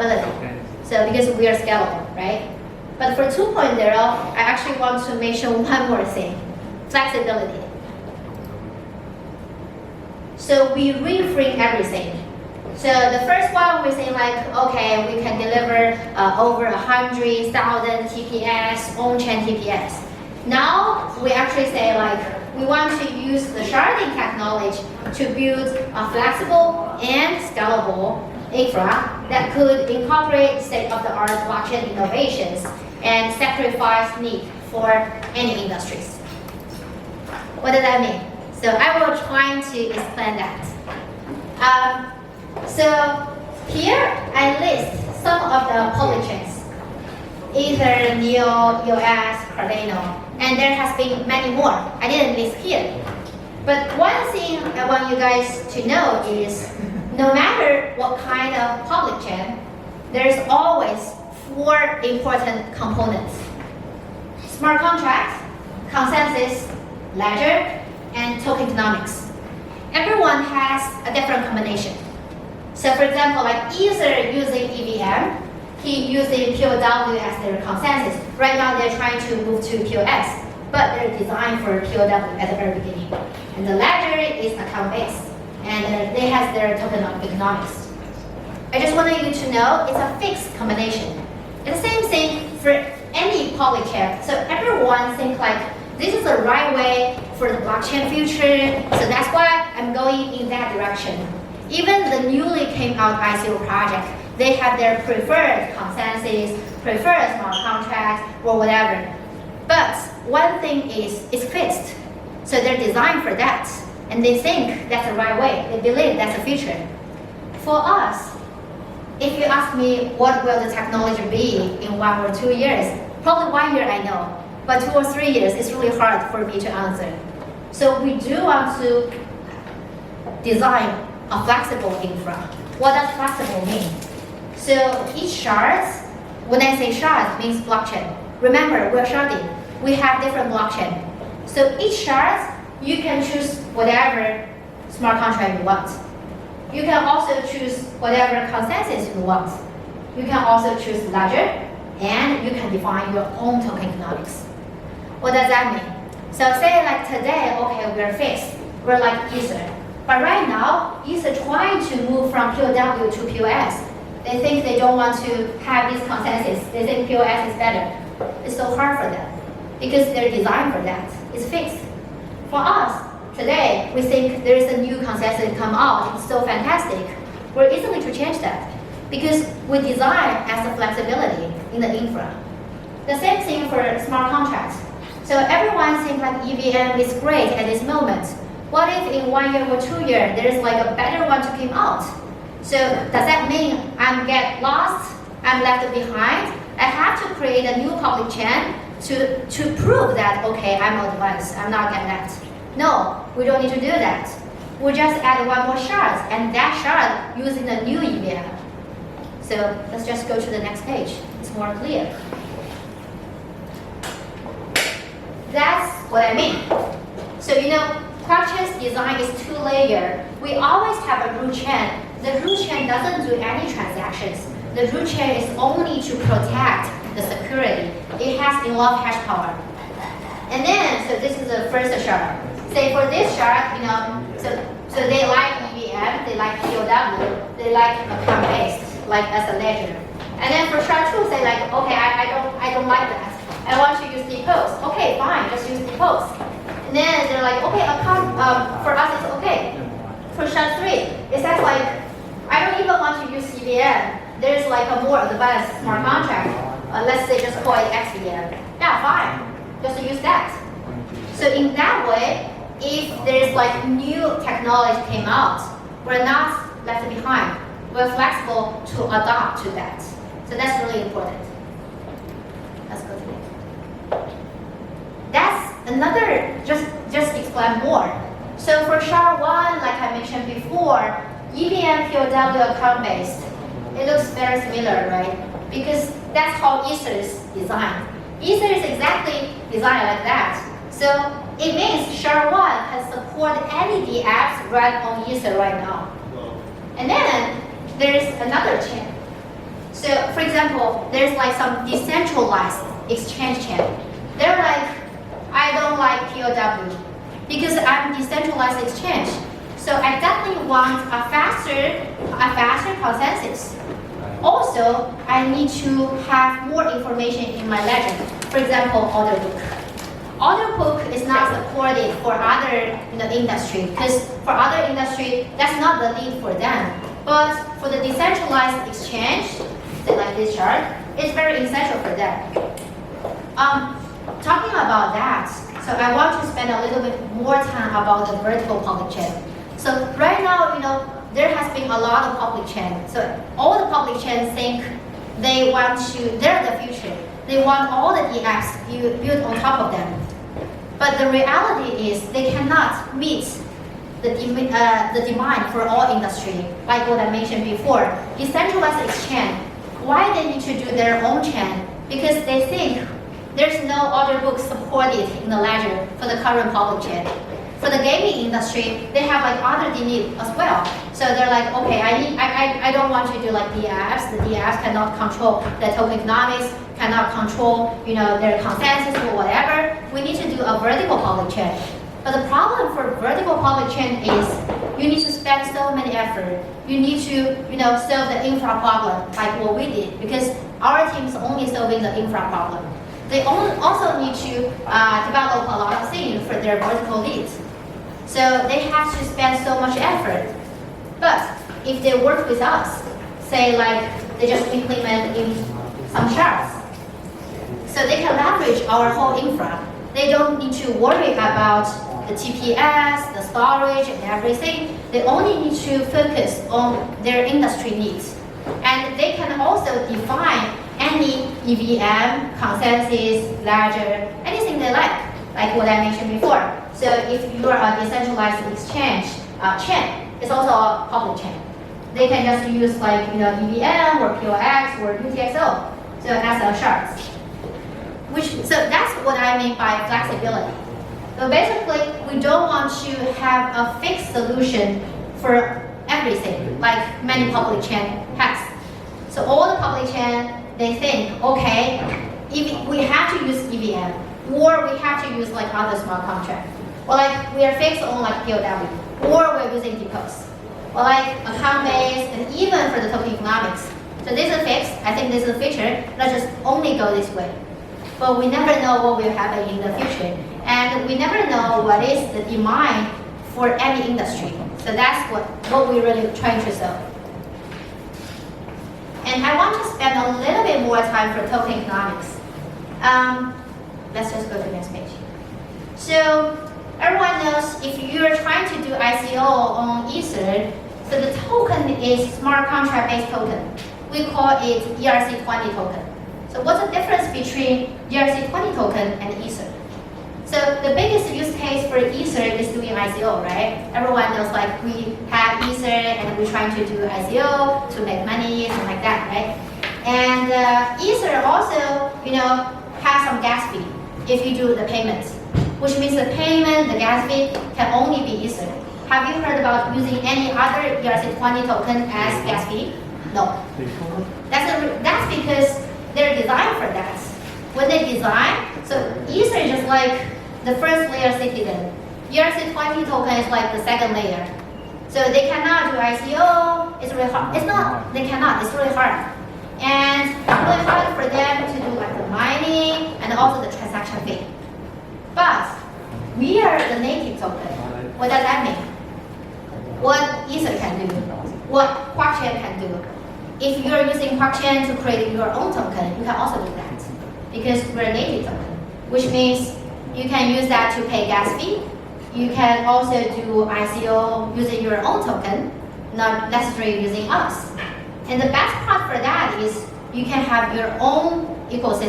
flexibility. So because we are scalable, right? But for 2.0, I actually want to mention one more thing, flexibility. So we reframe everything. So the first one, we say like, okay, we can deliver over 100,000 TPS, on-chain TPS. Now we actually say like, we want to use the sharding technology to build a flexible and scalable infra that could incorporate state-of-the-art blockchain innovations and sacrifice need for any industries. What does that mean? So I will try to explain that. So here I list some of the polychains, Ether, Neo, EOS, Cardano, and there has been many more. I didn't list here. But one thing I want you guys to know is no matter what kind of public chain, there's always 4 important components: smart contracts, consensus, ledger, and tokenomics. Everyone has a different combination. So for example, like Ether using EVM, he using POW as their consensus. Right now they're trying to move to POS, but they're designed for POW at the very beginning. And the ledger is account-based, and they have their tokenomics. I just wanted you to know it's a fixed combination. It's the same thing for any public chain. So everyone thinks like, this is the right way for the blockchain future, so that's why I'm going in that direction. Even the newly came out ICO project, they have their preferred consensus, preferred smart contract, or whatever. But one thing is, it's fixed. So they're designed for that, and they think that's the right way. They believe that's the future. For us, if you ask me what will the technology be in 1 or 2 years, probably 1 year I know, but 2 or 3 years, it's really hard for me to answer. So we do want to design a flexible infra. What does flexible mean? So each shard, when I say shard, it means blockchain. Remember, we're sharding. We have different blockchain. So each shard, you can choose whatever smart contract you want. You can also choose whatever consensus you want. You can also choose ledger, and you can define your own tokenomics. What does that mean? So say like today, okay, we're fixed. We're like Ether. But right now, Ether trying to move from POW to POS. They think they don't want to have this consensus. They think POS is better. It's so hard for them because they're designed for that. It's fixed. For us, today, we think there is a new consensus come out. It's so fantastic. We're easily to change that because we design as a flexibility in the infra. The same thing for smart contracts. So everyone thinks like EVM is great at this moment. What if in 1 year or 2 years, there's like a better one to come out? So does that mean I'm get lost, I'm left behind? I have to create a new public chain to prove that, okay, I'm advanced, I'm not get left. No, we don't need to do that. We just add 1 more shard, and that shard using the new EVM. So let's just go to the next page. It's more clear. That's what I mean. So QuarkChain's design is 2-layer. We always have a root chain. The root chain doesn't do any transactions. The root chain is only to protect the security. It has enough hash power. And then, so this is the first shard. Say for this shard, so they like EVM, they like POW, they like account-based, like as a ledger. And then for shard 2, say like, okay, I don't like that. I want to use depose. Okay, fine, just use depose. And then they're like, okay, for us it's okay. For shard 3, it says like, I don't even want to use CVM. There's like a more advanced smart contract. Let's say just call it XVM. Yeah, fine, just use that. So in that way, if there's like new technology came out, we're not left behind. We're flexible to adapt to that. So that's really important. Let's go to it. That's another, just explain more. So for shard 1, like I mentioned before, EVM POW account-based, it looks very similar, right? Because that's how Ether is designed. Ether is exactly designed like that. So it means shard 1 can support any DApps run on Ether right now. And then there is another chain. So for example, there's like some decentralized exchange chain. They're like, I don't like POW because I'm decentralized exchange. So I definitely want a faster consensus. Also, I need to have more information in my ledger. For example, order book. Order book is not supported for other industry because for other industry, that's not the need for them. But for the decentralized exchange, say like this chart, it's very essential for them. Talking about that, so I want to spend a little bit more time about the vertical public chain. So right now, there has been a lot of public chain. So all the public chains think they're the future. They want all the DApps built on top of them. But the reality is they cannot meet the demand for all industry, like what I mentioned before. Decentralized exchange, why they need to do their own chain? Because they think there's no order book supported in the ledger for the current public chain. For the gaming industry, they have like other needs as well. So they're like, okay, I don't want to do like DApps. The DApps cannot control the tokenomics, cannot control their consensus or whatever. We need to do a vertical public chain. But the problem for vertical public chain is you need to spend so many effort. You need to solve the infra problem like what we did because our team is only solving the infra problem. They also need to develop a lot of things for their vertical leads. So they have to spend so much effort. But if they work with us, say like they just implement in some shards, so they can leverage our whole infra. They don't need to worry about the TPS, the storage, and everything. They only need to focus on their industry needs. And they can also define any EVM, consensus, ledger, anything they like what I mentioned before. So if you are a decentralized exchange chain, it's also a public chain. They can just use like EVM or POX or UTXO, so as a shards. So that's what I mean by flexibility. So basically, we don't want to have a fixed solution for everything, like many public chain has. So all the public chain, they think, okay, if we have to use EVM, or we have to use like other smart contract, or like we are fixed on like POW, or we're using depots, or like account-based, and even for the token economics. So this is fixed. I think this is a feature. Let's just only go this way. But we never know what will happen in the future, and we never know what is the demand for any industry. So that's what we're really trying to solve. And I want to spend a little bit more time for token economics. Let's just go to the next page. So everyone knows if you're trying to do ICO on Ether, so the token is smart contract-based token. We call it ERC20 token. So what's the difference between ERC20 token and Ether? So the biggest use case for Ether is doing ICO, right? Everyone knows like we have Ether and we're trying to do ICO to make money, something like that, right? And Ether also, has some gas fee if you do the payments, which means the payment, the gas fee can only be Ether. Have you heard about using any other ERC20 token as gas fee? No. That's because they're designed for that. When they design, so Ether is just like the first layer citizen. ERC20 token is like the second layer. So they cannot do ICO. It's really hard. They cannot. It's really hard. And it's really hard for them to do like the mining and also the transaction fee. But we are the native token. What does that mean? What Ether can do, what QuarkChain can do. If you're using QuarkChain to create your own token, you can also do that because we're a native token, which means you can use that to pay gas fee. You can also do ICO using your own token, not necessarily using us. And the best part for that is you can have your own ecosystem.